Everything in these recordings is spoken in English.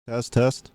Test, test.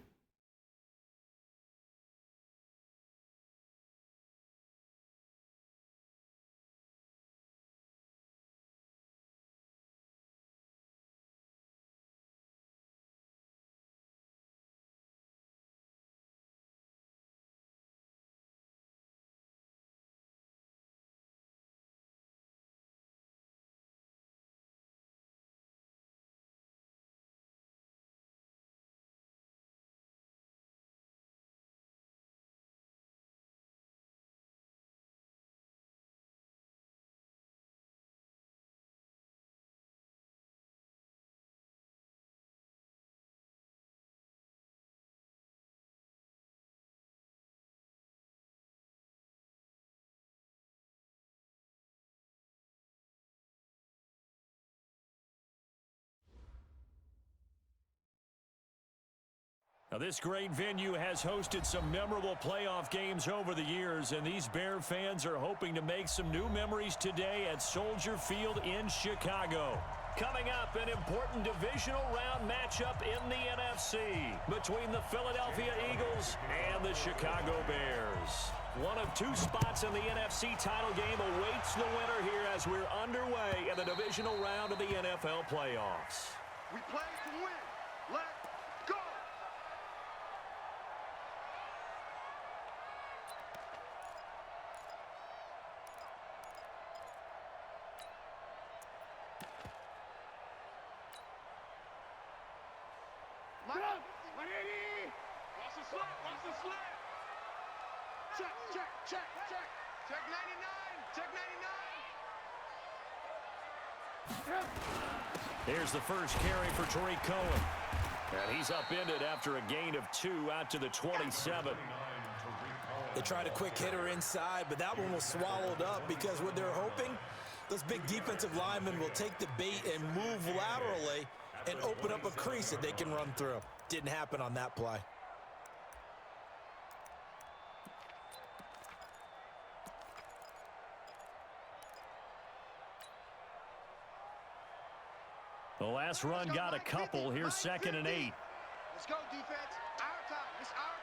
Now, this great venue has hosted some memorable playoff games over the years, and these Bear fans are hoping to make some new memories today at Soldier Field in Chicago. Coming up, an important divisional round matchup in the NFC between the Philadelphia Eagles and the Chicago Bears. One of two spots in the NFC title game awaits the winner here as we're underway in the divisional round of the NFL playoffs. We play to win. Let's go! Watch the slip, watch the slip. Check, check, check, check. Check 99, check 99. Here's the first carry for Tariq Cohen. And he's upended after a gain of 2 out to the 27. They tried a quick hitter inside, but that one was swallowed up because what they're hoping, those big defensive linemen will take the bait and move laterally and open up a crease that they can run through. Didn't happen on that play. The last run got a couple. Here's 2nd and 8. Let's go, defense. Our time. It's our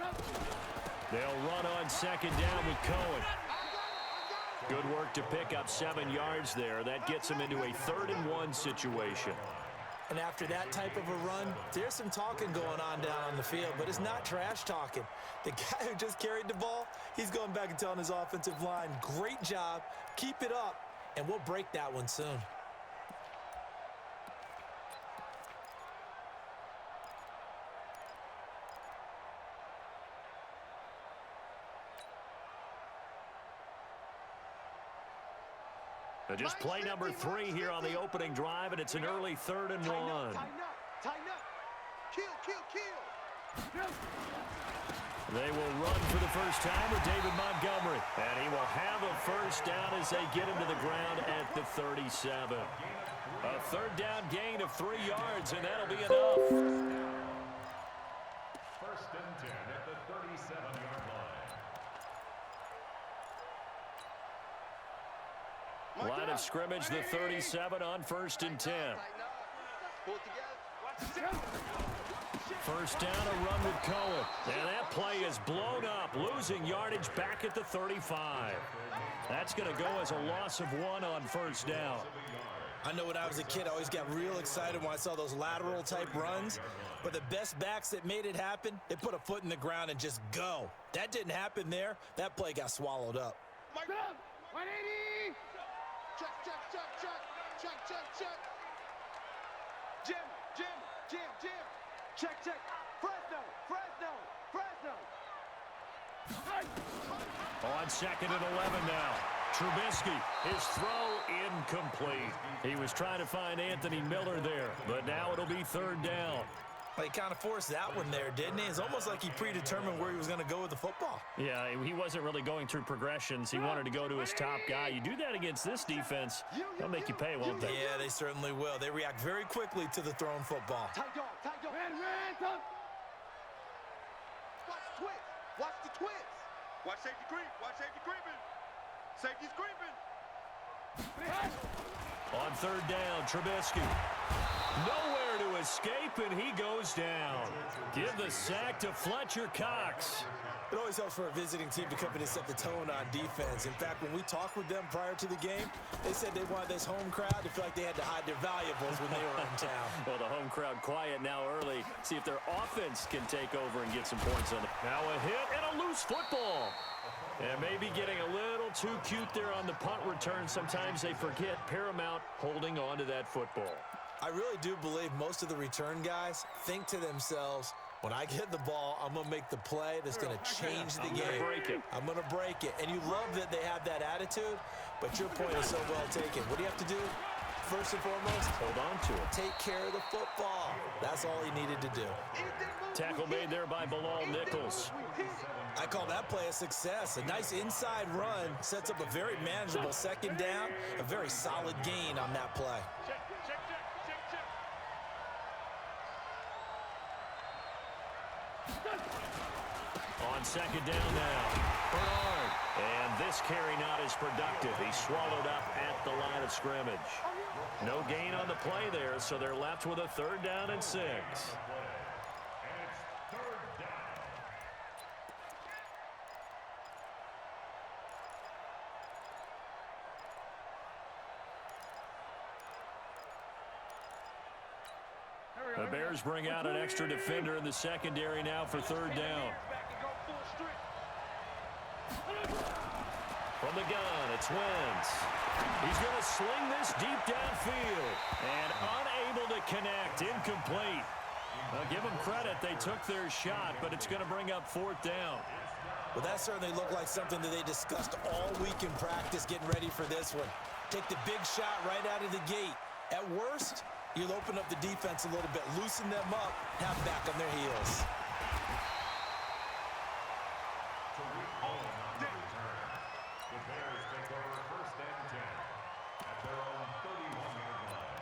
time. They'll run on 2nd down with Cohen. Good work to pick up 7 yards there. That gets him into a 3rd and 1 situation. And after that type of a run, there's some talking going on down on the field, but it's not trash talking. The guy who just carried the ball, he's going back and telling his offensive line, great job, keep it up, and we'll break that one soon. Just play number 3 here on the opening drive, and it's an early 3rd and 1. Tighten up, tighten up. Kill, kill, kill. They will run for the first time with David Montgomery. And he will have a first down as they get him to the ground at the 37. A 3rd down gain of 3 yards, and that'll be enough. 1st and 10 at the 37-yard line. Line of scrimmage, the 37 on 1st and 10. Pull it together. First down, a run with Cohen. And that play is blown up, losing yardage back at the 35. That's going to go as a loss of 1 on 1st down. I know when I was a kid, I always got real excited when I saw those lateral type runs. But the best backs that made it happen, they put a foot in the ground and just go. That didn't happen there. That play got swallowed up. Mike, 180. Check, check, check, check, check, check, check. Jim, Jim, Jim, Jim. Check, check. Fresno, Fresno, Fresno. On 2nd and 11 now. Trubisky, his throw incomplete. He was trying to find Anthony Miller there, but now it'll be 3rd down. Well, he kind of forced that one there, didn't he? It's almost like he predetermined where he was going to go with the football. Yeah, he wasn't really going through progressions. He wanted to go to his top guy. You do that against this defense, they'll make you pay, won't they? Yeah, they certainly will. They react very quickly to the thrown football. Tight dog, tight dog. Watch the twist. Watch the twist. Watch safety creep. Watch safety creeping. Safety's creeping. On 3rd down, Trubisky Nowhere to escape, and he goes down. Give the sack to Fletcher Cox. It always helps for a visiting team to come in and set the tone on defense. In fact, when we talked with them prior to the game, they said they wanted this home crowd to feel like they had to hide their valuables when they were in town. Well, the home crowd quiet now early. See if their offense can take over and get some points on it. Now a hit and a loose football. And maybe getting a little too cute there on the punt return. Sometimes they forget paramount holding on to that football. I really do believe most of the return guys think to themselves, when I get the ball, I'm going to make the play that's going to change the game. I'm going to break it. And you love that they have that attitude, but your point is so well taken. What do you have to do? First and foremost, hold on to it. Take care of the football. That's all he needed to do. Tackle made there by Bilal Nichols. I call that play a success. A nice inside run sets up a very manageable second down, a very solid gain on that play. On second down now, Bernard. And this carry not as productive. He swallowed up at the line of scrimmage. No gain on the play there, so they're left with a 3rd down and 6. The Bears bring out an extra defender in the secondary now for 3rd down. From the gun, it's Wentz. He's going to sling this deep downfield. And unable to connect, incomplete. I'll give them credit, they took their shot, but it's going to bring up 4th down. Well, that certainly looked like something that they discussed all week in practice getting ready for this one. Take the big shot right out of the gate. At worst, you'll open up the defense a little bit, loosen them up, have them back on their heels. The Bears take over 1st and 10 at their own 31-yard line.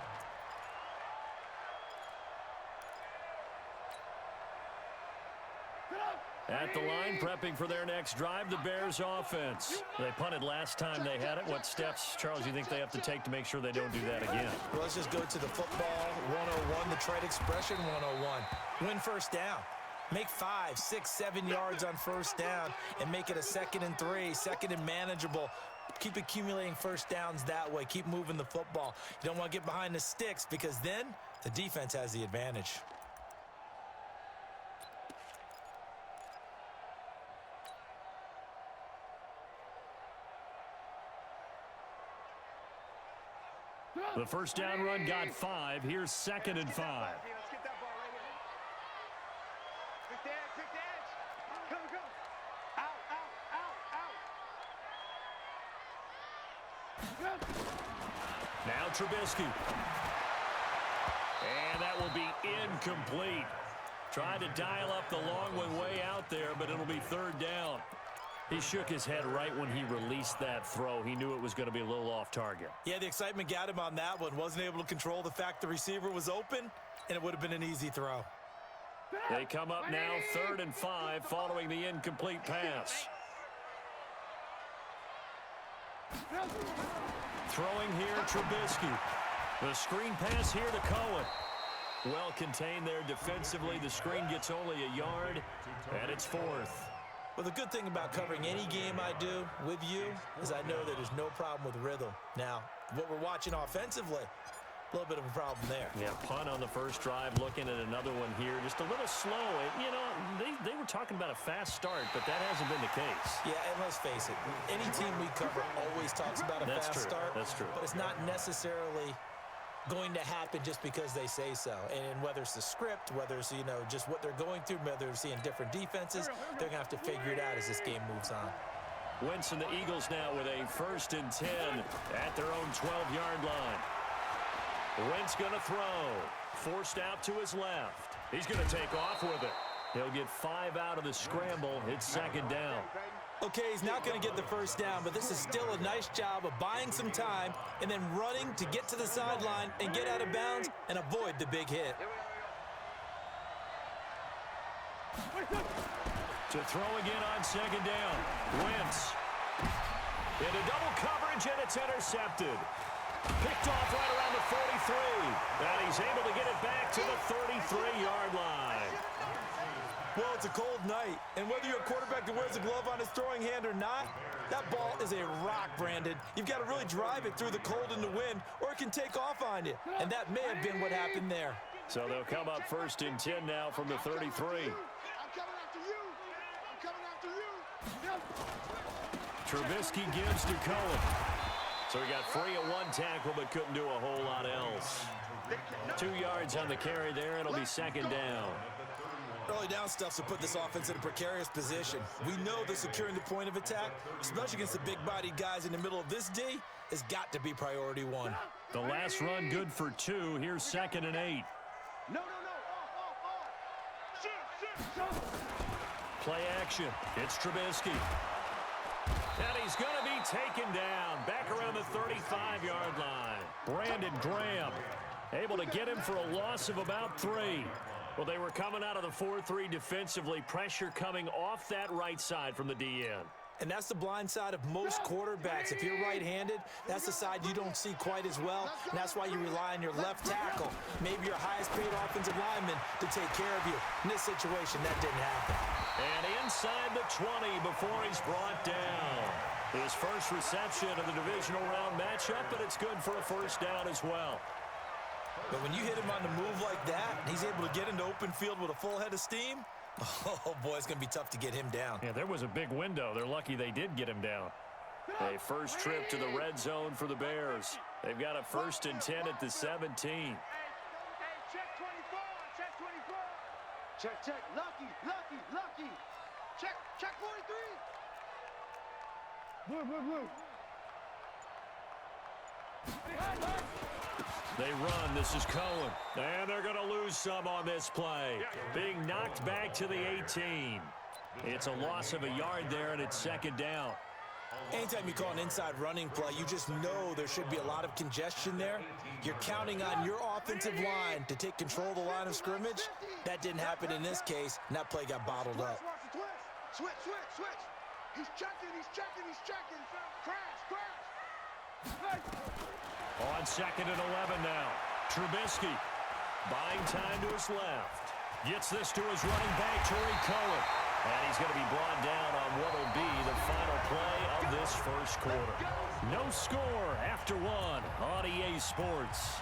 At the line, prepping for their next drive, the Bears offense. They punted last time they had it. What steps, Charles, do you think they have to take to make sure they don't do that again? Well, let's just go to the football 101, the trade expression 101. Win 1st down. Make 5, 6, 7 yards on 1st down and make it a 2nd and 3, 2nd and manageable. Keep accumulating 1st downs that way. Keep moving the football. You don't want to get behind the sticks because then the defense has the advantage. The 1st down run got 5. Here's 2nd and 5. Let's get that ball right here. Quick the edge, quick the edge. Come, come. Out, out, out, out. Now Trubisky. And that will be incomplete. Tried to dial up the long one way out there, but it'll be 3rd down. He shook his head right when he released that throw. He knew it was going to be a little off target. Yeah, the excitement got him on that one. Wasn't able to control the fact the receiver was open, and it would have been an easy throw. They come up now 3rd and 5 following the incomplete pass. Throwing here, Trubisky. The screen pass here to Cohen. Well contained there defensively. The screen gets only a yard, and it's 4th. Well, the good thing about covering any game I do with you is I know that there's no problem with rhythm. Now, what we're watching offensively, a little bit of a problem there. Yeah, punt on the 1st drive, looking at another one here. Just a little slow. You know, they were talking about a fast start, but that hasn't been the case. Yeah, and let's face it, any team we cover always talks about a fast start. That's true. But it's not necessarily going to happen just because they say so. And whether it's the script, whether it's, you know, just what they're going through, whether they're seeing different defenses, they're going to have to figure it out as this game moves on. Wentz and the Eagles now with a 1st and 10 at their own 12-yard line. Wentz going to throw. Forced out to his left. He's going to take off with it. He'll get 5 out of the scramble. It's 2nd down. Okay, he's not going to get the 1st down, but this is still a nice job of buying some time and then running to get to the sideline and get out of bounds and avoid the big hit. To throw again on 2nd down. Wentz. Into double coverage, and it's intercepted. Picked off right around the 43. And he's able to get it back to the 33-yard line. Well, it's a cold night, and whether you're a quarterback that wears a glove on his throwing hand or not, that ball is a rock, Brandon. You've got to really drive it through the cold and the wind, or it can take off on you. And that may have been what happened there. So they'll come up 1st and 10 now from the 33. I'm coming after you. I'm coming after you. Trubisky gives to Cohen. So he got free of one tackle but couldn't do a whole lot else. 2 yards on the carry there. It'll be 2nd down. Early down stuff to put this offense in a precarious position. We know that securing the point of attack, especially against the big-bodied guys in the middle of this D, has got to be priority one. The last run good for 2. Here's 2nd and 8. No. Off. Shoot. Play action. It's Trubisky. And he's going to be taken down back around the 35-yard line. Brandon Graham able to get him for a loss of about 3. Well, they were coming out of the 4-3 defensively. Pressure coming off that right side from the DN. And that's the blind side of most quarterbacks. If you're right-handed, that's the side you don't see quite as well. And that's why you rely on your left tackle, maybe your highest-paid offensive lineman, to take care of you. In this situation, that didn't happen. And inside the 20 before he's brought down. His first reception of the divisional round matchup, but it's good for a 1st down as well. But when you hit him on the move like that, and he's able to get into open field with a full head of steam, oh, boy, it's going to be tough to get him down. Yeah, there was a big window. They're lucky they did get him down. A first trip to the red zone for the Bears. They've got a 1st and 10 at the 17. Hey, check 24. Check. Lucky. Check 43. Blue. They run. This is Cohen. And they're going to lose some on this play. Being knocked back to the 18. It's a loss of a yard there, and it's 2nd down. Anytime you call an inside running play, you just know there should be a lot of congestion there. You're counting on your offensive line to take control of the line of scrimmage. That didn't happen in this case, and that play got bottled up. Switch. He's checking. Crash. On 2nd and 11 now. Trubisky buying time to his left. Gets this to his running back, Tariq Cohen. And he's going to be brought down on what will be the final play of this 1st quarter. No score after 1 on EA Sports.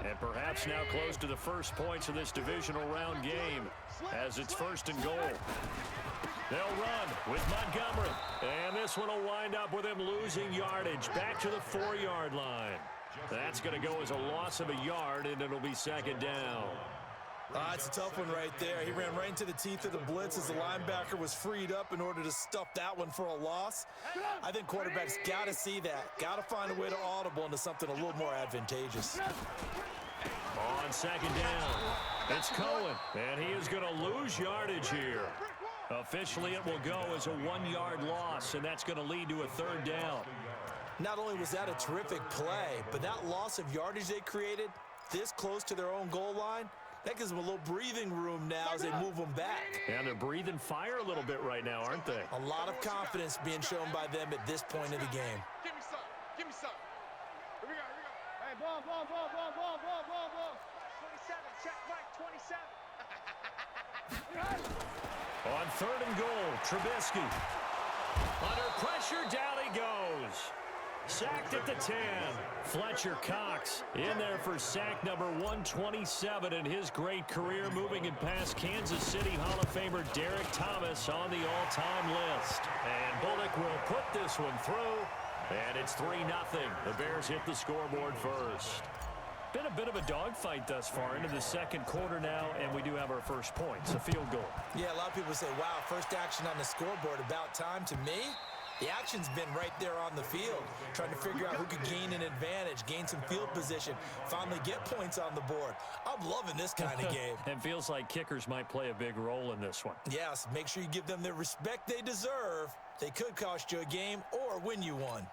And perhaps now close to the first points of this divisional round game as it's 1st and goal. They'll run with Montgomery. And this one will wind up with him losing yardage back to the 4-yard line. That's going to go as a loss of a yard, and it'll be 2nd down. It's a tough one right there. He ran right into the teeth of the blitz as the linebacker was freed up in order to stuff that one for a loss. I think quarterbacks got to see that. Got to find a way to audible into something a little more advantageous. On 2nd down, it's Cohen, and he is going to lose yardage here. Officially, it will go as a 1-yard loss, and that's going to lead to a 3rd down. Not only was that a terrific play, but that loss of yardage they created this close to their own goal line, that gives them a little breathing room now as they move them back. And they're breathing fire a little bit right now, aren't they? A lot of confidence being shown by them at this point of the game. Give me some. Here we go. Hey, ball. 27, check Mike, 27. On 3rd and goal, Trubisky. Under pressure, down he goes. Sacked at the 10. Fletcher Cox in there for sack number 127 in his great career, moving it past Kansas City Hall of Famer Derek Thomas on the all-time list. And Bullock will put this one through, and it's 3-0. The Bears hit the scoreboard first. Been a bit of a dogfight thus far into the 2nd quarter now, and we do have our first points, a field goal. Yeah, a lot of people say, wow, first action on the scoreboard, about time. To me, the action's been right there on the field, trying to figure out who could gain an advantage, gain some field position, finally get points on the board. I'm loving this kind of game. It feels like kickers might play a big role in this one. Yes, make sure you give them the respect they deserve. They could cost you a game or win you one.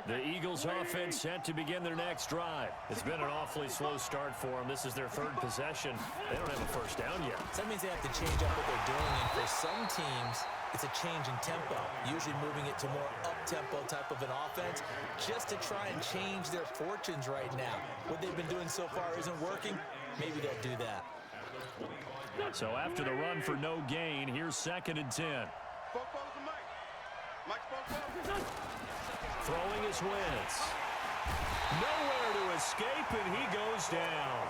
The Eagles offense set to begin their next drive. It's been an awfully slow start for them. This is their third possession. They don't have a first down yet. So that means they have to change up what they're doing, and for some teams, it's a change in tempo, usually moving it to more up-tempo type of an offense just to try and change their fortunes right now. What they've been doing so far isn't working. Maybe they'll do that. So after the run for no gain, here's 2nd and 10. Throwing his Wentz. Nowhere to escape, and he goes down.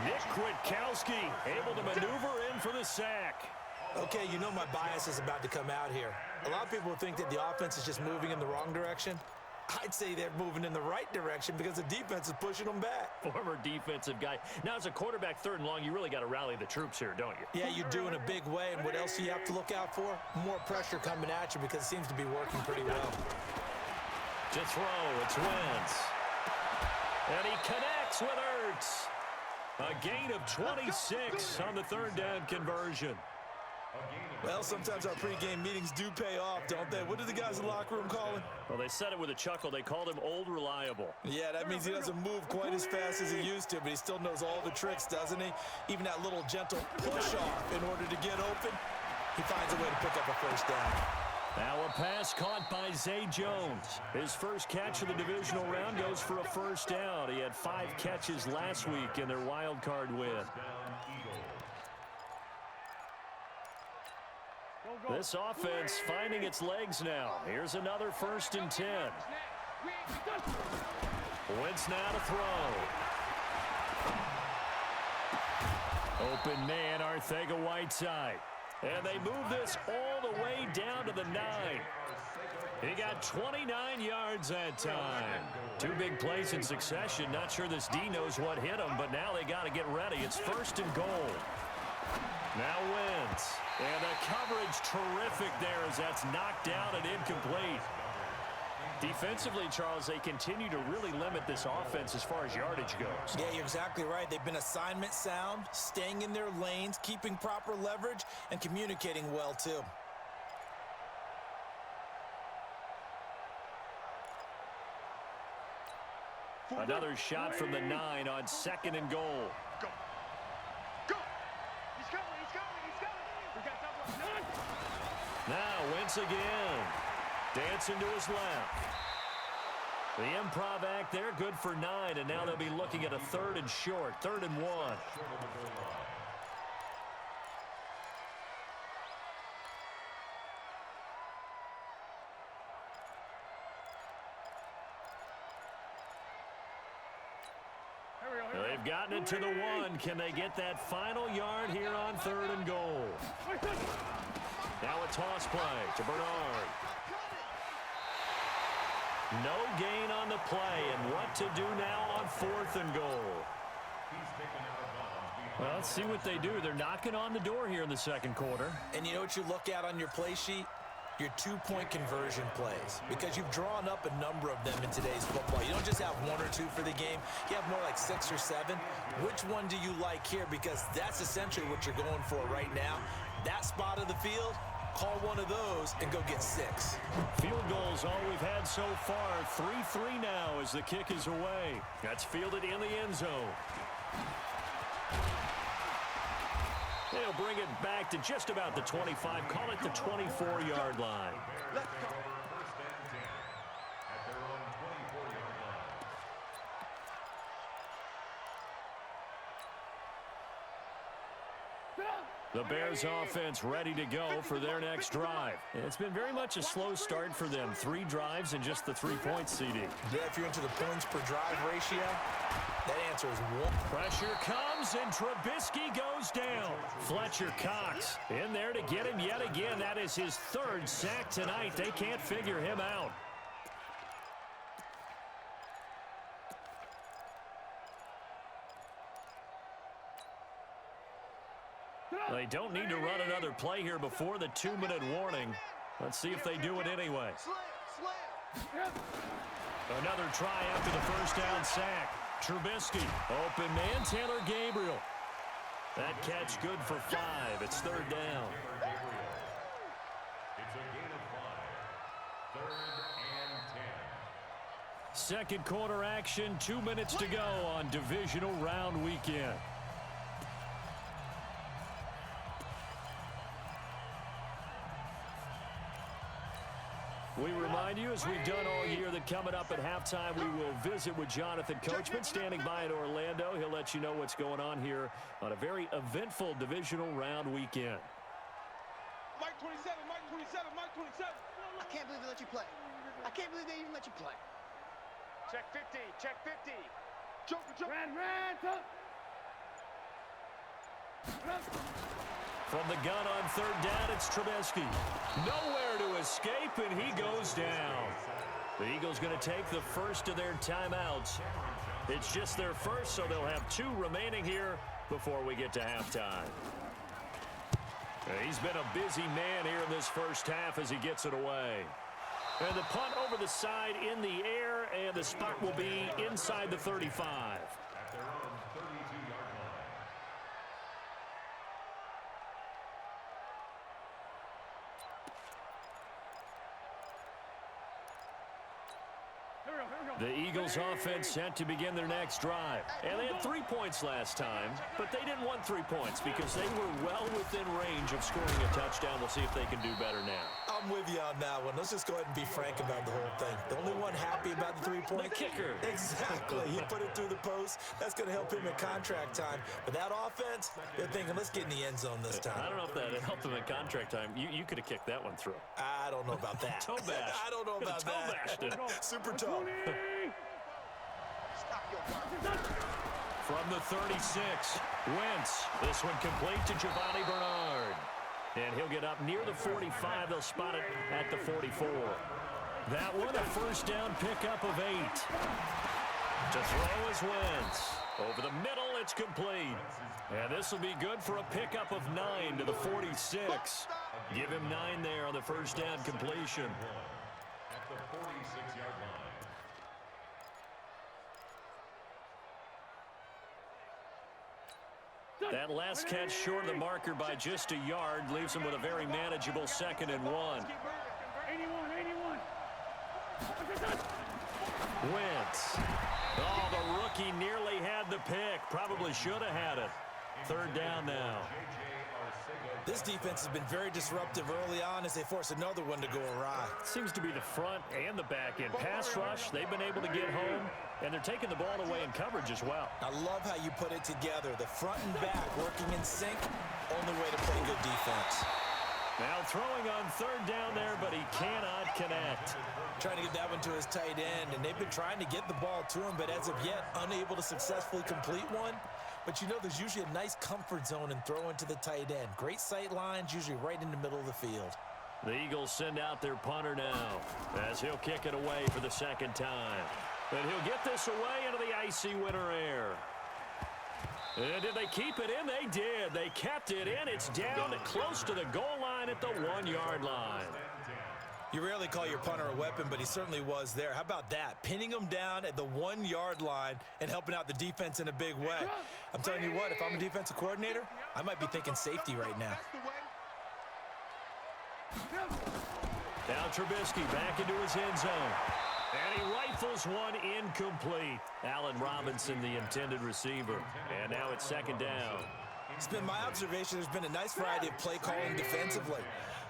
Nick Kwiatkowski able to maneuver in for the sack. Okay, you know my bias is about to come out here. A lot of people think that the offense is just moving in the wrong direction. I'd say they're moving in the right direction because the defense is pushing them back. Former defensive guy. Now, as a quarterback 3rd and long, you really got to rally the troops here, don't you? Yeah, you do in a big way. And what else do you have to look out for? More pressure coming at you because it seems to be working pretty well. To throw, it's Wentz. And he connects with Ertz. A gain of 26 on the 3rd down conversion. Well, sometimes our pregame meetings do pay off, don't they? What did the guys in the locker room call him? Well, they said it with a chuckle. They called him Old Reliable. Yeah, that means he doesn't move quite as fast as he used to, but he still knows all the tricks, doesn't he? Even that little gentle push-off in order to get open, he finds a way to pick up a first down. Now a pass caught by Zay Jones. His first catch of the divisional round goes for a first down. He had 5 catches last week in their wild card win. This offense finding its legs now. Here's another 1st and 10. Wentz now to throw. Open man, Arcega-Whiteside. And they move this all the way down to the 9. He got 29 yards that time. 2 big plays in succession. Not sure this D knows what hit him, but now they got to get ready. It's 1st and goal. Now Wentz. And the coverage terrific there as that's knocked down and incomplete. Defensively, Charles, they continue to really limit this offense as far as yardage goes. Yeah, you're exactly right. They've been assignment sound, staying in their lanes, keeping proper leverage, and communicating well, too. Another shot from the 9 on 2nd and goal. Go. Go. He's coming. He's coming. He's coming. We got double. Now Wentz again. Dancing to his left. The improv act there, good for 9, and now they'll be looking at a 3rd and short, 3rd and 1. They've gotten it to the 1. Can they get that final yard here on 3rd and goal? Now a toss play to Bernard. No gain on the play, and what to do now on 4th and goal. Well, let's see what they do. They're knocking on the door here in the 2nd quarter. And you know what you look at on your play sheet? Your 2-point conversion plays, because you've drawn up a number of them in today's football. You don't just have 1 or 2 for the game. You have more like 6 or 7. Which one do you like here? Because that's essentially what you're going for right now. That spot of the field, call one of those and go get 6. Field goals all we've had so far. 3-3 now as the kick is away. That's fielded in the end zone. They'll bring it back to just about the 25. Call it the 24-yard line. Let's go. First and 10 at their own 24-yard line. The Bears offense ready to go for their next drive. It's been very much a slow start for them. 3 drives and just the 3 points, CD. Yeah, if you're into the points per drive ratio, that answer is 1. Pressure comes and Trubisky goes down. Fletcher Cox in there to get him yet again. That is his 3rd sack tonight. They can't figure him out. They don't need to run another play here before the 2-minute warning. Let's see if they do it anyway. Another try after the first down sack. Trubisky, open man, Taylor Gabriel. That catch good for 5. It's 3rd down. It's a gain of 5. 3rd and 10. second quarter action. 2 minutes to go on divisional round weekend. We remind you, as we've done all year, that coming up at halftime, we will visit with Jonathan Coachman standing by in Orlando. He'll let you know what's going on here on a very eventful divisional round weekend. Mike 27, Mike 27, Mike 27. I can't believe they let you play. I can't believe they even let you play. Check 50, check 50. Joker. Red, up. From the gun on third down, it's Trubisky. Nowhere to escape, and he goes down. The Eagles going to take the first of their timeouts. It's just their first, so they'll have 2 remaining here before we get to halftime. He's been a busy man here in this first half as he gets it away. And the punt over the side in the air, and the spot will be inside the 35. At their own 32-yard line. The Eagles offense set to begin their next drive. And they had 3 points last time, but they didn't want 3 points because they were well within range of scoring a touchdown. We'll see if they can do better now. I'm with you on that one. Let's just go ahead and be frank about the whole thing. The only one happy about the 3-point The kicker. Exactly. He put it through the post. That's going to help him in contract time. But that offense, they're thinking, let's get in the end zone this time. I don't know if that helped them in contract time. You could have kicked that one through. I don't know about that. Toe bash. I don't know about Toe that. bashed it. Super toe. From the 36, Wentz. This one complete to Giovanni Bernard. And he'll get up near the 45. They'll spot it at the 44. That one, a first down pickup of 8. To throw is Wentz. Over the middle, it's complete. And this will be good for a pickup of 9 to the 46. Give him 9 there on the first down completion. At the 46-yard line. That last catch short of the marker by just a yard leaves him with a very manageable 2nd and 1. 81. Wentz. Oh, the rookie nearly had the pick. Probably should have had it. 3rd down now. This defense has been very disruptive early on as they force another one to go awry. Seems to be the front and the back end. Pass rush, they've been able to get home, and they're taking the ball away in coverage as well. I love how you put it together. The front and back working in sync. Only way to play good defense. Now throwing on 3rd down there, but he cannot connect. Trying to get that one to his tight end, and they've been trying to get the ball to him, but as of yet, unable to successfully complete one. But you know, there's usually a nice comfort zone in throwing to the tight end. Great sight lines, usually right in the middle of the field. The Eagles send out their punter now as he'll kick it away for the 2nd time. And he'll get this away into the icy winter air. And did they keep it in? They did. They kept it in. It's down close to the goal line at the 1-yard line. You rarely call your punter a weapon, but he certainly was there. How about that? Pinning him down at the 1-yard line and helping out the defense in a big way. I'm telling you what, if I'm a defensive coordinator, I might be thinking safety right now. Now Trubisky back into his end zone. And he rifles one incomplete. Allen Robinson, the intended receiver. And now it's 2nd down. It's been my observation there's been a nice variety of play calling defensively.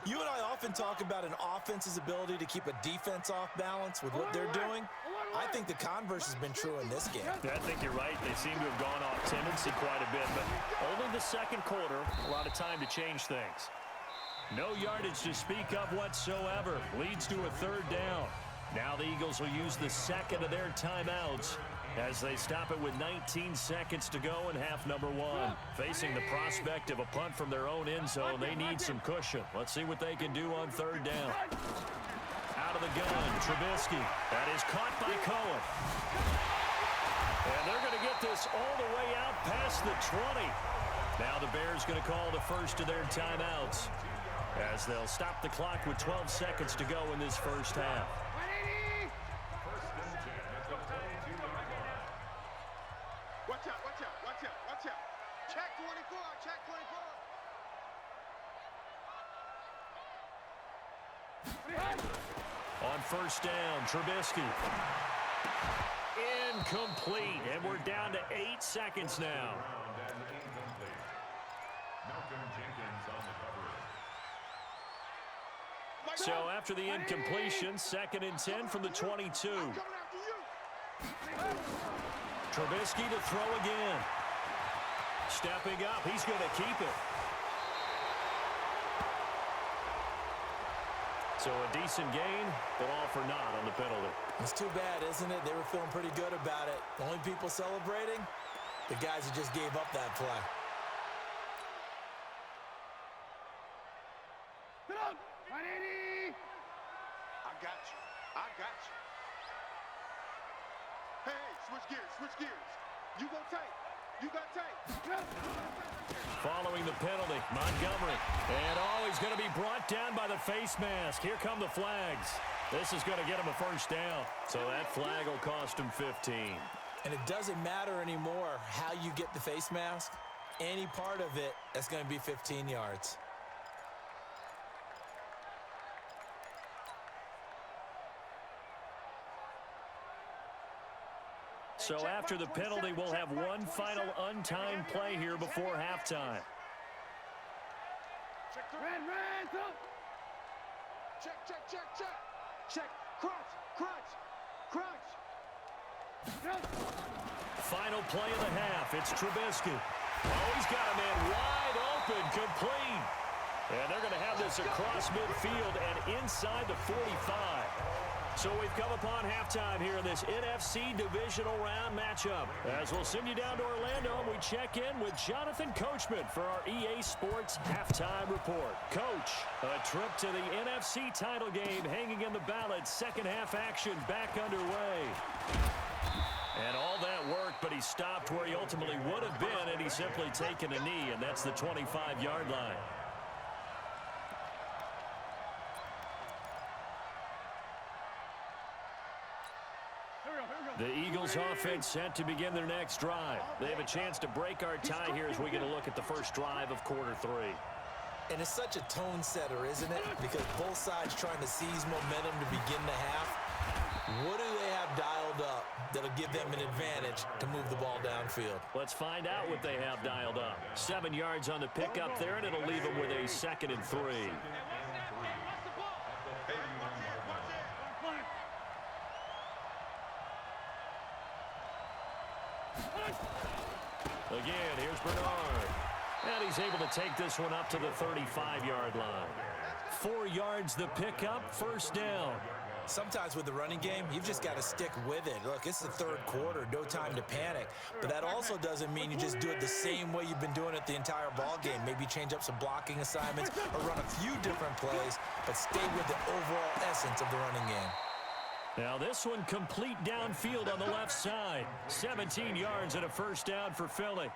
You and I often talk about an offense's ability to keep a defense off balance with what they're doing. I think the converse has been true in this game. I think you're right. They seem to have gone off tendency quite a bit, but only the 2nd quarter, a lot of time to change things. No yardage to speak of whatsoever. Leads to a 3rd down. Now the Eagles will use the 2nd of their timeouts as they stop it with 19 seconds to go in half number 1. Facing the prospect of a punt from their own end zone, they need some cushion. Let's see what they can do on 3rd down. Out of the gun, Trubisky. That is caught by Cohen. And they're going to get this all the way out past the 20. Now the Bears going to call the first of their timeouts as they'll stop the clock with 12 seconds to go in this first half. Watch out, watch out, watch out, watch out. Check 24, check 24. On 1st down, Trubisky. Incomplete, and we're down to 8 seconds now. So after the incompletion, 2nd and 10 from the 22. Trubisky to throw again. Stepping up, he's going to keep it. So a decent gain, but all for naught on the penalty. It's too bad, isn't it? They were feeling pretty good about it. The only people celebrating, the guys who just gave up that play. Get up! 180! I got you. I got you. Hey, switch gears, switch gears. You go tight. You got tight. Following the penalty, Montgomery. And he's going to be brought down by the face mask. Here come the flags. This is going to get him a first down. So that flag will cost him 15. And it doesn't matter anymore how you get the face mask. Any part of it, that's going to be 15 yards. So after the penalty, we'll have one final untimed play here before halftime. Red, up! Check, check, check, check. Check. Crunch, crunch, crunch. Final play of the half. It's Trubisky. Oh, he's got a man wide open, complete. And they're going to have this across midfield and inside the 45. So we've come upon halftime here in this NFC Divisional Round matchup. As we'll send you down to Orlando, and we check in with Jonathan Coachman for our EA Sports Halftime Report. Coach, a trip to the NFC title game hanging in the balance. Second half action back underway. And all that work, but he stopped where he ultimately would have been, and he's simply taken a knee, and that's the 25-yard line. The Eagles offense set to begin their next drive. They have a chance to break our tie here as we get a look at the first drive of quarter 3. And it's such a tone setter, isn't it? Because both sides trying to seize momentum to begin the half. What do they have dialed up that'll give them an advantage to move the ball downfield? Let's find out what they have dialed up. 7 yards on the pickup there, and it'll leave them with a 2nd and 3. Again, here's Bernard. And he's able to take this one up to the 35-yard line. 4 yards the pickup, first down. Sometimes with the running game, you've just got to stick with it. Look, it's the third quarter, no time to panic. But that also doesn't mean you just do it the same way you've been doing it the entire ball game. Maybe change up some blocking assignments or run a few different plays, but stay with the overall essence of the running game. Now this one complete downfield on the left side. 17 yards and a first down for Philly.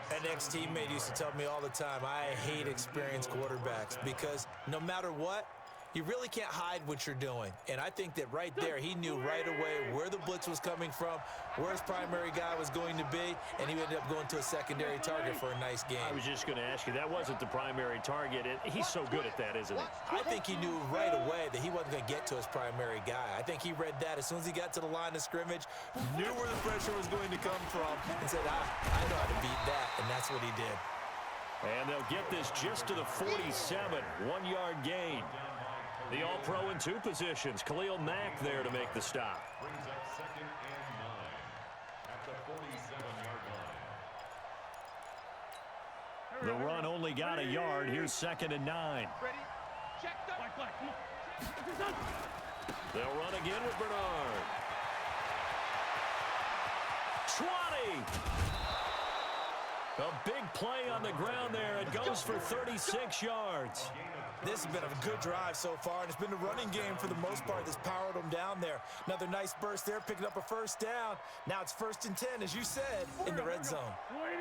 An ex-teammate used to tell me all the time, I hate experienced quarterbacks because no matter what, you really can't hide what you're doing. And I think that right there, he knew right away where the blitz was coming from, where his primary guy was going to be, and he ended up going to a secondary target for a nice game. I was just going to ask you, that wasn't the primary target. He's so good at that, isn't he? I think he knew right away that he wasn't going to get to his primary guy. I think he read that as soon as he got to the line of scrimmage, knew where the pressure was going to come from, and said, I know how to beat that, and that's what he did. And they'll get this just to the 47, 1-yard gain. The All-Pro in 2 positions. Khalil Mack there to make the stop. Brings up 2nd and 9 at the 47-yard line. The run only got a yard. Here's 2nd and 9. Ready? Check that. Come on. They'll run again with Bernard. 20. A big play on the ground there. It goes for 36 yards. This has been a good drive so far, and it's been a running game for the most part that's powered them down there. Another nice burst there, picking up a first down. Now it's 1st and 10, as you said, in the red zone.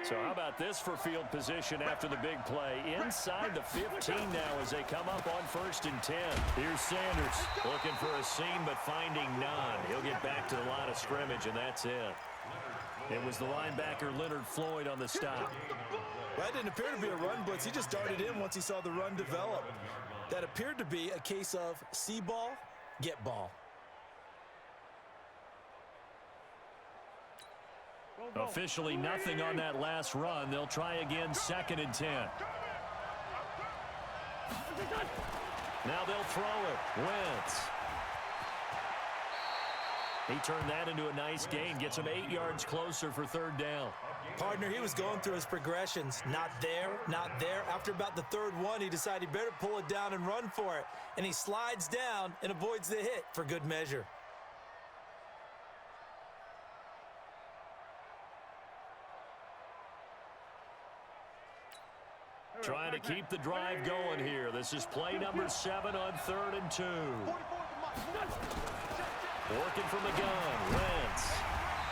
So how about this for field position after the big play? Inside the 15 now as they come up on 1st and 10. Here's Sanders looking for a seam but finding none. He'll get back to the line of scrimmage, and that's it. It was the linebacker Leonard Floyd on the stop. Well, that didn't appear to be a run blitz. He just darted in once he saw the run develop. That appeared to be a case of see ball, get ball. Officially nothing on that last run. They'll try again, 2nd and 10. Now they'll throw it. Wentz. He turned that into a nice gain. Gets him 8 yards closer for 3rd down. Partner, he was going through his progressions. Not there, not there. After about the 3rd one, he decided he better pull it down and run for it. And he slides down and avoids the hit for good measure. Trying to keep the drive going here. This is play number 7 on 3rd and 2. Working from the gun. Wentz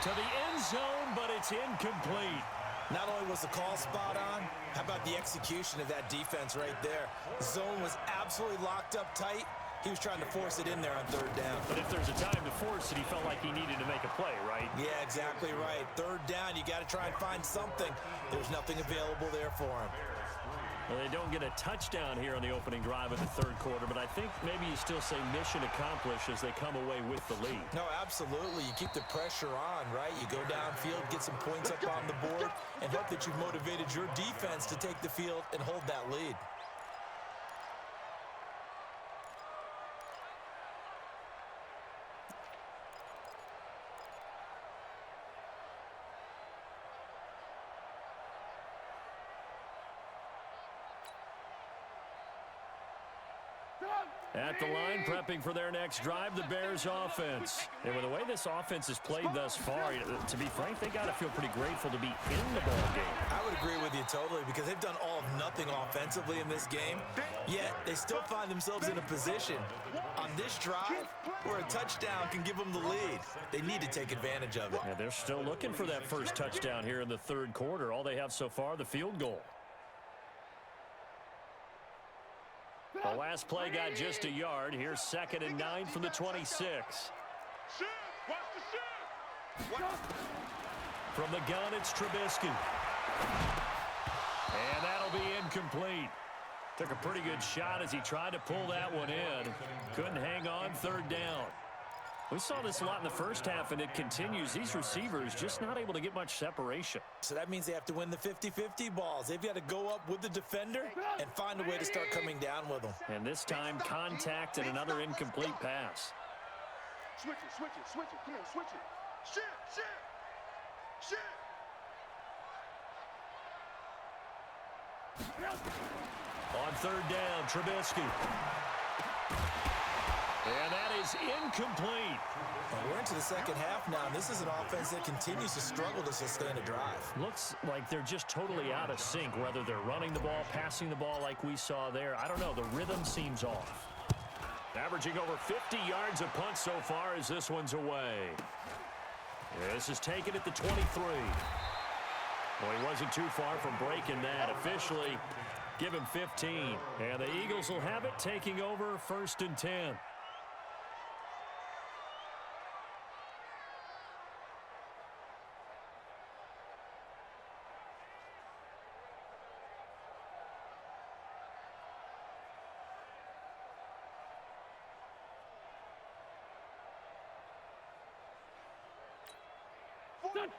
to the end zone, but it's incomplete. Not only was the call spot on, how about the execution of that defense right there? The zone was absolutely locked up tight. He was trying to force it in there on 3rd down. But if there's a time to force it, he felt like he needed to make a play, right? Yeah, exactly right. 3rd down, you got to try and find something. There's nothing available there for him. Well, they don't get a touchdown here on the opening drive of the 3rd quarter, but I think maybe you still say mission accomplished as they come away with the lead. No, absolutely. You keep the pressure on, right? You go downfield, get some points up on the board, and hope that you've motivated your defense to take the field and hold that lead. At the line, prepping for their next drive, the Bears offense. And with the way this offense has played thus far, to be frank, they got to feel pretty grateful to be in the ball game. I would agree with you totally because they've done all of nothing offensively in this game, yet they still find themselves in a position on this drive where a touchdown can give them the lead. They need to take advantage of it. Yeah, they're still looking for that first touchdown here in the 3rd quarter. All they have so far, the field goal. The last play got just a yard. Here's 2nd and 9 from the 26. Shoot! Watch the shoot! From the gun, it's Trubisky. And that'll be incomplete. Took a pretty good shot as he tried to pull that one in. Couldn't hang on, 3rd down. We saw this a lot in the first half, and it continues. These receivers just not able to get much separation. So that means they have to win the 50-50 balls. They've got to go up with the defender and find a way to start coming down with them. And this time, contact and another incomplete pass. Switch it, switch it, switch it. Come on, switch it. Shit, shit, shit. On 3rd down, Trubisky. And that is incomplete. Well, we're into the 2nd half now, and this is an offense that continues to struggle to sustain a drive. Looks like they're just totally out of sync, whether they're running the ball, passing the ball like we saw there. I don't know. The rhythm seems off. Averaging over 50 yards a punt so far as this one's away. This is taken at the 23. Well, he wasn't too far from breaking that. Officially, give him 15. And the Eagles will have it, taking over 1st and 10.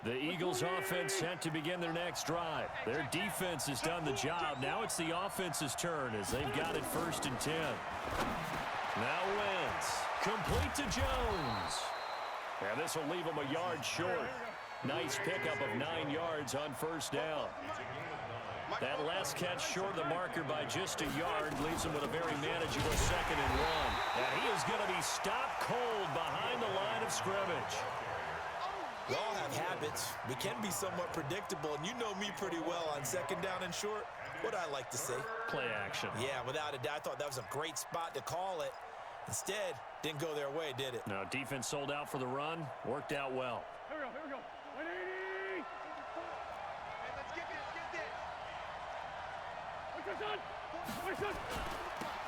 The Eagles offense set to begin their next drive. Their defense has done the job. Now it's the offense's turn as they've got it 1st and 10. Now Wentz. Complete to Jones. And this will leave him a yard short. Nice pickup of 9 yards on 1st down. That last catch short of the marker by just a yard leaves him with a very manageable 2nd and 1. And he is going to be stopped cold behind the line of scrimmage. We all have habits. We can be somewhat predictable, and you know me pretty well on 2nd down and short. What I like to say? Play action. Yeah, without a doubt. I thought that was a great spot to call it. Instead, didn't go their way, did it? No, defense sold out for the run. Worked out well. Here we go. 180! Hey, let's get this. What's this?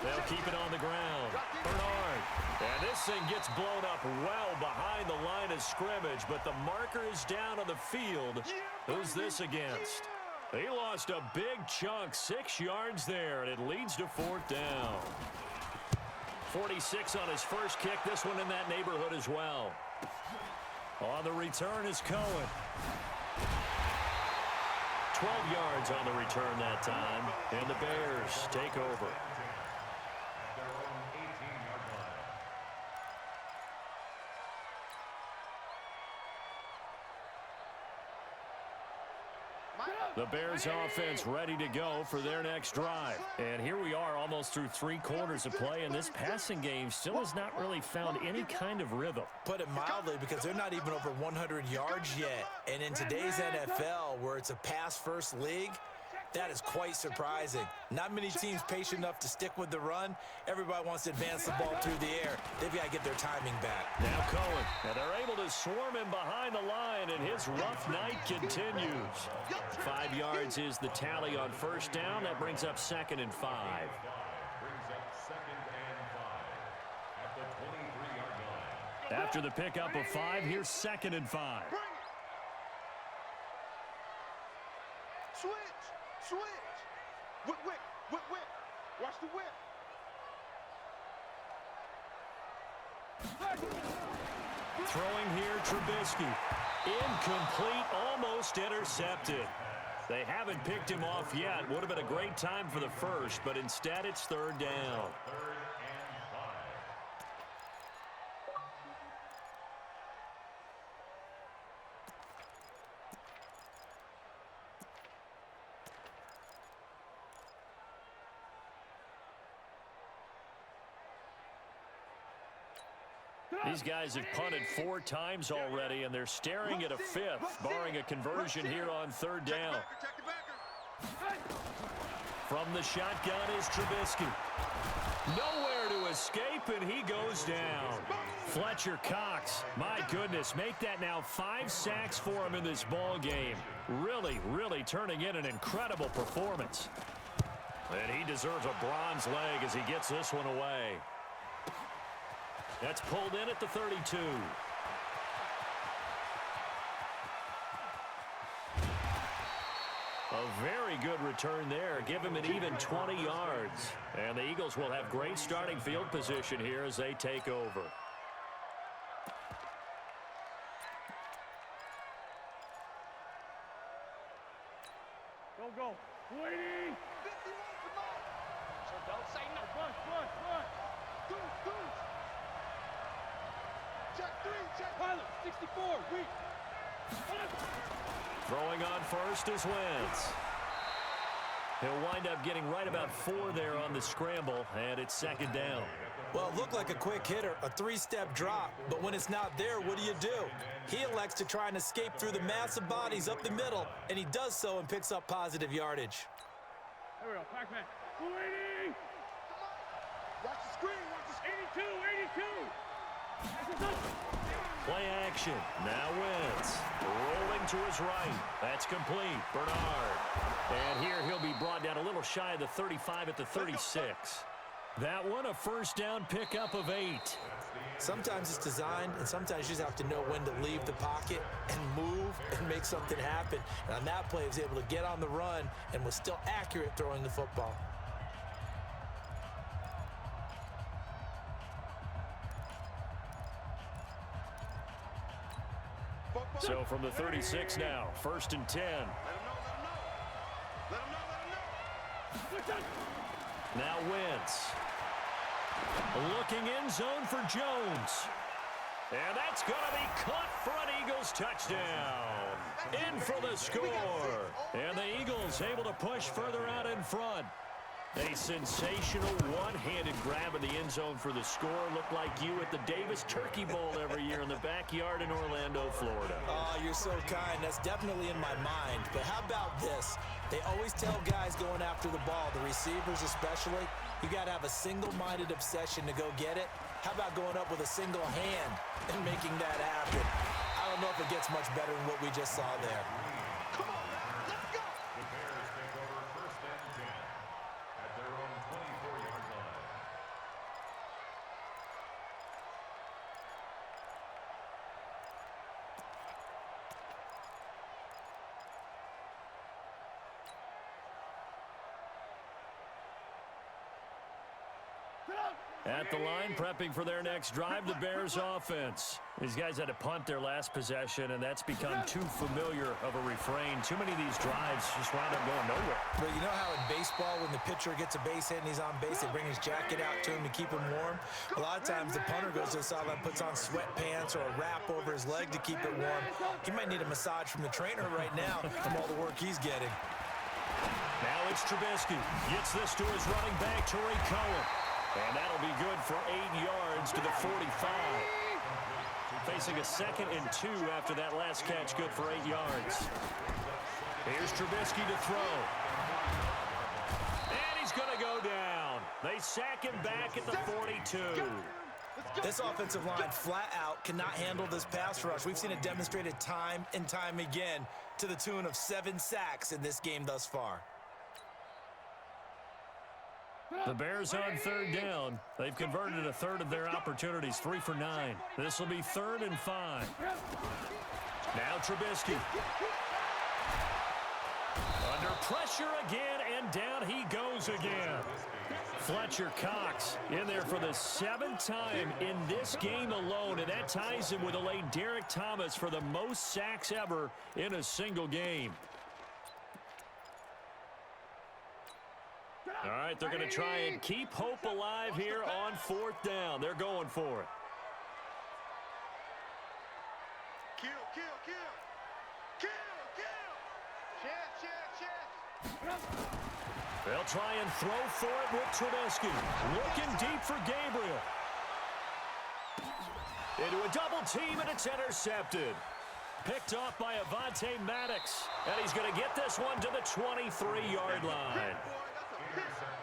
They'll keep it on the ground. Bernard. And this thing gets blown up well behind the line of scrimmage, but the marker is down on the field. Who's this against? He lost a big chunk, 6 yards there, and it leads to 4th down. 46 on his first kick. This one in that neighborhood as well. On the return is Cohen. 12 yards on the return that time, and the Bears take over. At their own 18-yard line. The Bears offense ready to go for their next drive. And here we are almost through 3 quarters of play, and this passing game still has not really found any kind of rhythm. Put it mildly, because they're not even over 100 yards yet. And in today's NFL, where it's a pass-first league, that is quite surprising. Not many teams patient enough to stick with the run. Everybody wants to advance the ball through the air. They've got to get their timing back. Now Cohen, and they're able to swarm him behind the line, and his rough night continues. 5 yards is the tally on first down. That brings up 2nd and 5. Brings up 2nd and 5 at the 23-yard line. After the pickup of 5, here's 2nd and 5. Switch. Switch. Whip. Watch the whip. Throwing here, Trubisky. Incomplete, almost intercepted. They haven't picked him off yet. Would have been a great time for the first, but instead it's 3rd down. 3rd and 5. These guys have punted 4 times already, and they're staring at a 5th, barring a conversion here on 3rd down. From the shotgun is Trubisky. Nowhere to escape, and he goes down. Fletcher Cox, my goodness, make that now 5 sacks for him in this ball game. Really turning in an incredible performance. And he deserves a bronze leg as he gets this one away. That's pulled in at the 32. A very good return there. Give him an even 20 yards. And the Eagles will have great starting field position here as they take over. Go. Waiting. So don't say no. Push. Goose. Check 3, check. Pilot, 64, weak. Throwing on first is Wentz. He'll wind up getting right about 4 there on the scramble, and it's 2nd down. Well, it looked like a quick hitter, a 3-step drop, but when it's not there, what do? He elects to try and escape through the massive bodies up the middle, and he does so and picks up positive yardage. There we go, Pac-Man. Waiting. Watch the screen. 82. Play action. Now Wentz. Rolling to his right. That's complete. Bernard. And here he'll be brought down a little shy of the 35 at the 36. That one a first down pickup of 8. Sometimes it's designed, and sometimes you just have to know when to leave the pocket and move and make something happen. And on that play, he was able to get on the run and was still accurate throwing the football. So from the 36 now, 1st and 10. Let him know. Now Wentz. Looking end zone for Jones. And that's going to be caught for an Eagles touchdown. In for the score. And the Eagles able to push further out in front. A sensational one-handed grab in the end zone for the score. Looked like you at the Davis Turkey Bowl every year in the backyard in Orlando, Florida. Oh, you're so kind. That's definitely in my mind. But how about this? They always tell guys going after the ball, the receivers especially, you got to have a single-minded obsession to go get it. How about going up with a single hand and making that happen? I don't know if it gets much better than what we just saw there. Come on, let's go. The Bears take over 1st and 10 at their own 24-yard line. At the line, prepping for their next drive, the Bears offense. These guys had to punt their last possession, and that's become too familiar of a refrain. Too many of these drives just wound up going nowhere. But you know how in baseball, when the pitcher gets a base hit and he's on base, they bring his jacket out to him to keep him warm? A lot of times the punter goes to the sideline, puts on sweatpants or a wrap over his leg to keep it warm. He might need a massage from the trainer right now from all the work he's getting. Now it's Trubisky. Gets this to his running back, Tariq Cohen. And that'll be good for 8 yards to the 45. Facing a 2nd and 2 after that last catch, good for 8 yards. Here's Trubisky to throw. And he's going to go down. They sack him back at the 42. This offensive line flat out cannot handle this pass rush. We've seen it demonstrated time and time again to the tune of 7 sacks in this game thus far. The Bears on 3rd down. They've converted a 1/3 of their opportunities, 3 for 9. This will be 3rd and 5. Now Trubisky. Under pressure again, and down he goes again. Fletcher Cox in there for the 7th time in this game alone, and that ties him with a late Derek Thomas for the most sacks ever in a single game. All right, they're going to try and keep hope alive here on 4th down. They're going for it. Kill, kill, kill. Kill, kill. Chance. They'll try and throw for it with Trubisky. Looking deep for Gabriel. Into a double team, and it's intercepted. Picked off by Avonte Maddox. And he's going to get this one to the 23-yard line.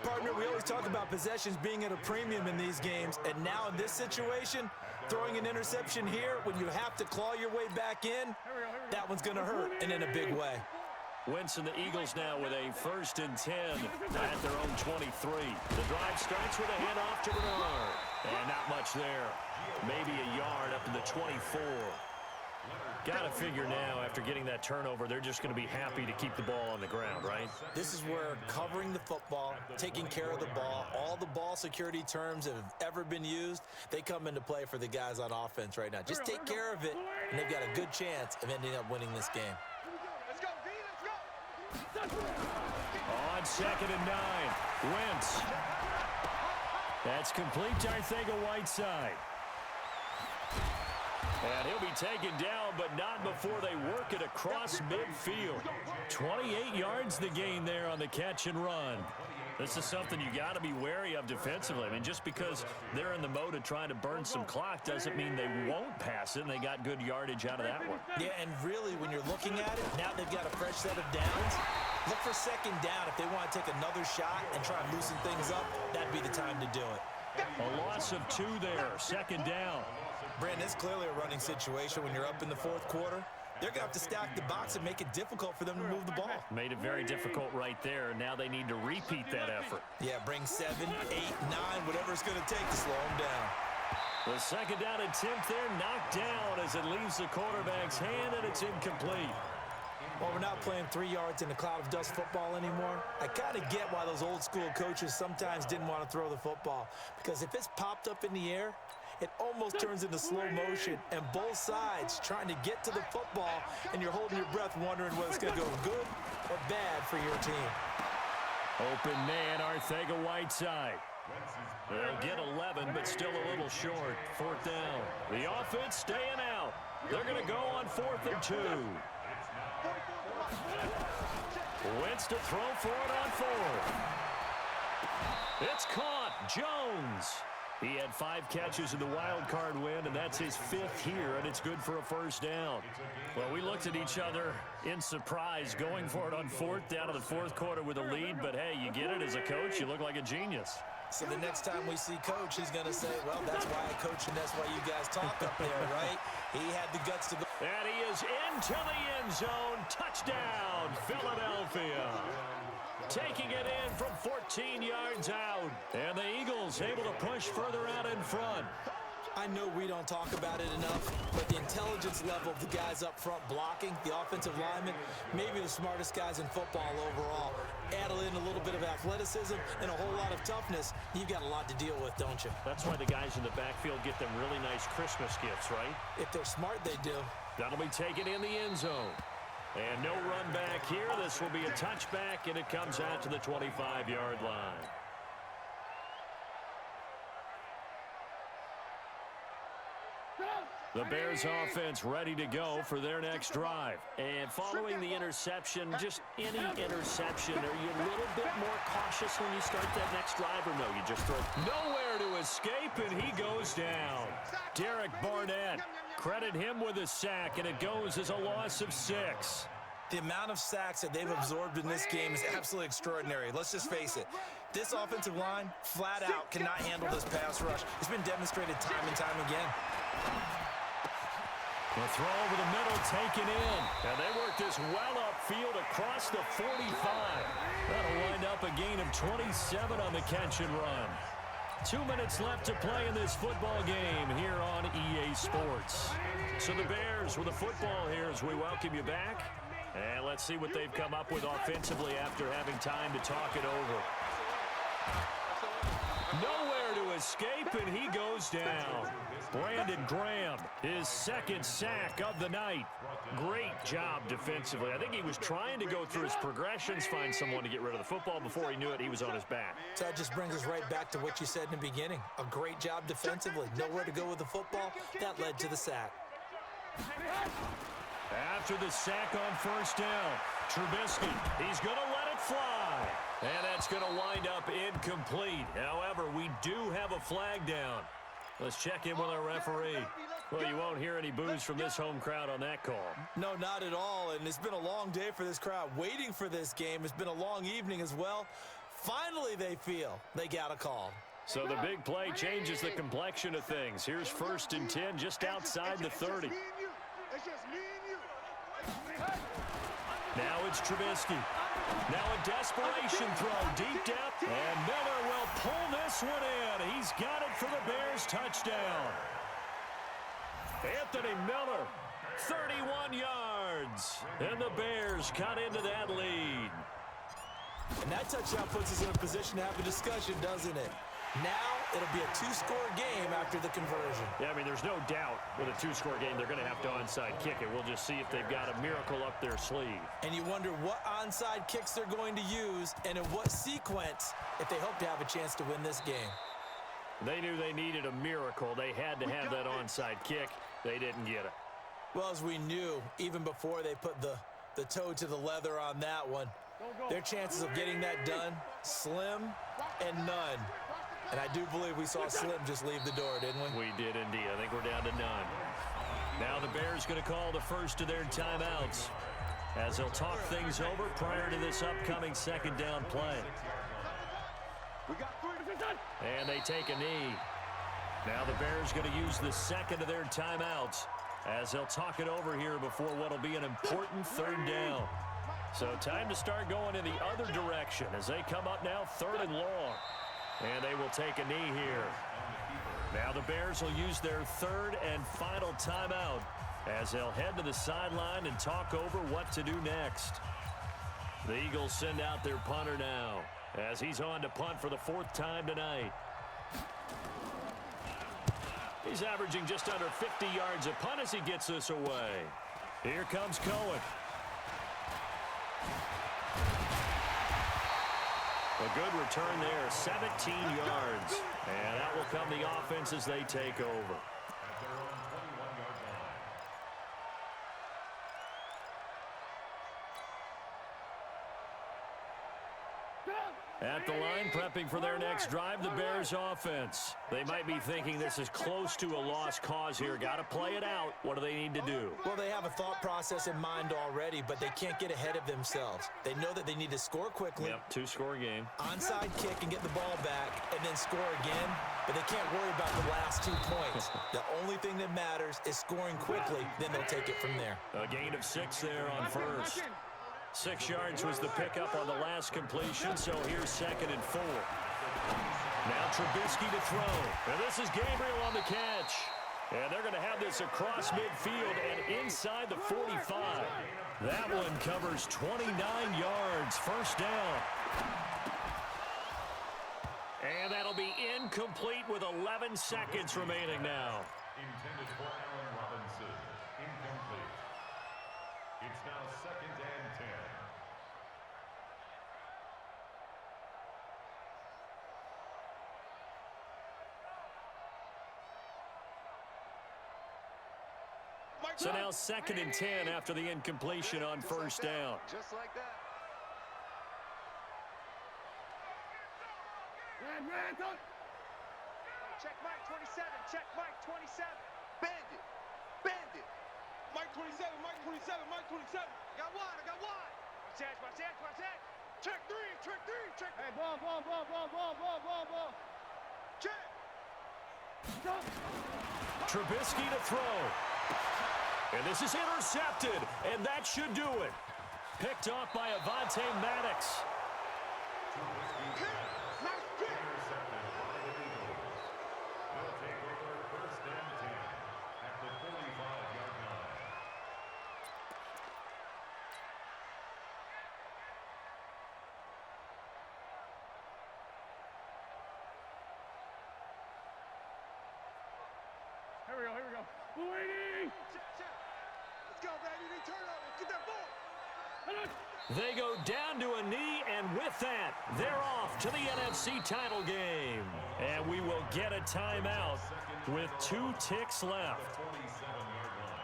Partner, we always talk about possessions being at a premium in these games, and now in this situation, throwing an interception here when you have to claw your way back in, that one's going to hurt, and in a big way. Wentz and the Eagles now with a 1st and 10 at their own 23. The drive starts with a handoff to Bernard. And not much there. Maybe a yard up to the 24. Got to figure now, after getting that turnover, they're just going to be happy to keep the ball on the ground, right? This is where covering the football, taking care of the ball, all the ball security terms that have ever been used, they come into play for the guys on offense right now. Just take care of it, and they've got a good chance of ending up winning this game. Let's go, D, let's go. On 2nd and 9, Wentz. That's complete to Arcega-Whiteside. And he'll be taken down, but not before they work it across midfield. 28 yards the gain there on the catch and run. This is something you got to be wary of defensively. I mean, just because they're in the mode of trying to burn some clock doesn't mean they won't pass it, and they got good yardage out of that one. Yeah, and really, when you're looking at it, now they've got a fresh set of downs. Look for 2nd down. If they want to take another shot and try and loosen things up, that'd be the time to do it. A loss of 2 there, 2nd down. Brandon, it's clearly a running situation when you're up in the 4th quarter. They're going to have to stack the box and make it difficult for them to move the ball. Made it very difficult right there, and now they need to repeat that effort. Yeah, bring 7, 8, 9, whatever it's going to take to slow them down. The 2nd down attempt there knocked down as it leaves the quarterback's hand, and it's incomplete. Well, we're not playing 3 yards in a cloud of dust football anymore. I kind of get why those old school coaches sometimes didn't want to throw the football, because if it's popped up in the air, it almost turns into slow motion, and both sides trying to get to the football, and you're holding your breath wondering whether it's going to go good or bad for your team. Open man, Arcega-Whiteside. They'll get 11, but still a little short. 4th down. The offense staying out. They're going to go on 4th and 2. Wentz to throw for it on 4th. It's caught. Jones. He had 5 catches in the wild card win, and that's his 5th here, and it's good for a 1st down. Well, we looked at each other in surprise, going for it on 4th down in the 4th quarter with a lead, but hey, you get it as a coach, you look like a genius. So the next time we see Coach, he's going to say, well, that's why I coach, and that's why you guys talk up there, right? He had the guts to go. And he is into the end zone. Touchdown, Philadelphia. Taking it in from 14 yards out. And the Eagles able to push further out in front. I know we don't talk about it enough, but the intelligence level of the guys up front blocking, the offensive linemen, maybe the smartest guys in football overall. add in a little bit of athleticism and a whole lot of toughness, you've got a lot to deal with, don't you? That's why the guys in the backfield get them really nice Christmas gifts, right? If they're smart, they do. That'll be taken in the end zone. And no run back here. This will be a touchback, and it comes out to the 25-yard line. The Bears offense ready to go for their next drive. And following the interception, just any interception, are you a little bit more cautious when you start that next drive, or no, you just throw nowhere to escape, and he goes down. Derek Barnett, credit him with a sack, and it goes as a loss of 6. The amount of sacks that they've absorbed in this game is absolutely extraordinary. Let's just face it. This offensive line, flat out, cannot handle this pass rush. It's been demonstrated time and time again. The throw over the middle taken in. And they work this well upfield across the 45. That'll wind up a gain of 27 on the catch and run. 2 minutes left to play in this football game here on EA Sports. So the Bears with the football here as we welcome you back. And let's see what they've come up with offensively after having time to talk it over. Nowhere to escape, and he goes down. Brandon Graham, his second sack of the night. Great job defensively. I think he was trying to go through his progressions, find someone to get rid of the football. Before he knew it, he was on his back. So that just brings us right back to what you said in the beginning. A great job defensively. Nowhere to go with the football. That led to the sack. After the sack on first down, Trubisky, he's going to let it fly. And that's going to wind up incomplete. However, we do have a flag down. Let's check in with our referee. Well, you won't hear any boos from this home crowd on that call. No, not at all. And it's been a long day for this crowd waiting for this game. It's been a long evening as well. Finally, they feel they got a call. So the big play changes the complexion of things. Here's 1st and 10 just outside the 30. It's just me and you. Now it's Trubisky. Now a desperation throw, deep depth, and Miller will pull this one in. He's got it for the Bears touchdown. Anthony Miller, 31 yards, and the Bears cut into that lead. And that touchdown puts us in a position to have a discussion, doesn't it? Now it'll be a 2-score game after the conversion. Yeah, I mean, there's no doubt with a 2-score game they're going to have to onside kick it. We'll just see if they've got a miracle up their sleeve. And you wonder what onside kicks they're going to use and in what sequence if they hope to have a chance to win this game. They knew they needed a miracle. They had to have that onside kick. They didn't get it. Well, as we knew, even before they put the toe to the leather on that one, their chances of getting that done, slim and none. And I do believe we saw Slim just leave the door, didn't we? We did indeed. I think we're down to none. Now the Bears going to call the first of their timeouts as they'll talk things over prior to this upcoming second down play. And they take a knee. Now the Bears going to use the second of their timeouts as they'll talk it over here before what will be an important third down. So time to start going in the other direction as they come up now 3rd and long. And they will take a knee here. Now the Bears will use their 3rd and final timeout as they'll head to the sideline and talk over what to do next. The Eagles send out their punter now as he's on to punt for the 4th time tonight. He's averaging just under 50 yards a punt as he gets this away. Here comes Cohen. A good return there, 17 yards. And that will come the offense as they take over. At the line, prepping for their next drive, the Bears offense. They might be thinking this is close to a lost cause here. Got to play it out. What do they need to do? Well, they have a thought process in mind already, but they can't get ahead of themselves. They know that they need to score quickly. Yep, 2-score game. Onside kick and get the ball back and then score again, but they can't worry about the last 2 points. The only thing that matters is scoring quickly, then they'll take it from there. A gain of 6 there on first. 6 yards was the pickup on the last completion, so here's 2nd and 4. Now Trubisky to throw. And this is Gabriel on the catch. And they're going to have this across midfield and inside the 45. That one covers 29 yards. First down. And that'll be incomplete with 11 seconds remaining now. Intended for Allen Robinson. Incomplete. It's now 2nd and 10. So now 2nd and 10 after the incompletion on first down. Just like that. Check Mike 27. Check Mike 27. Bandit. Bandit. Mike 27, Mike 27, Mike 27. Got one. I got one. Watch that. Watch that. Watch that. Check three, check three, check. Hey, ball. Check. Trubisky to throw. And this is intercepted, and that should do it. Picked off by Avonte Maddox. Nice pick. Intercepted by the Eagles. They'll take over 1st and 10 at the 45-yard line. Here we go. Booty! Check. Let's go, baby. They turn over. Get that ball. They go down to a knee, and with that, they're off to the NFC title game. And we will get a timeout with 2 ticks left. 47-yard line.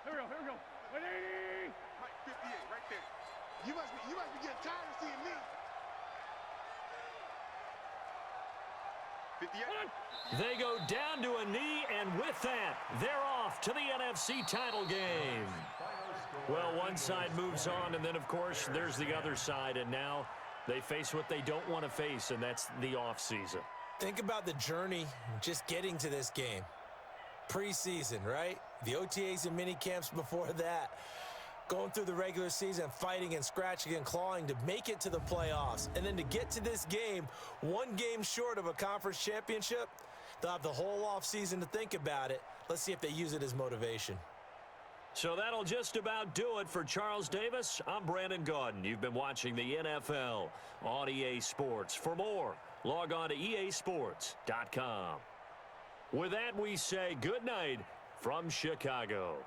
Here we go. 180! Mike 58, right there. You must be getting tired of seeing me. 58. They go down to a knee, and with that, they're off to the NFC title game. Well, one side moves on, and then, of course, there's the other side, and now they face what they don't want to face, and that's the offseason. Think about the journey just getting to this game. Preseason, right? The OTAs and mini camps before that. Going through the regular season, fighting and scratching and clawing to make it to the playoffs. And then to get to this game, one game short of a conference championship, they'll have the whole offseason to think about it. Let's see if they use it as motivation. So that'll just about do it for Charles Davis. I'm Brandon Gaudin. You've been watching the NFL on EA Sports. For more, log on to easports.com. With that, we say good night from Chicago.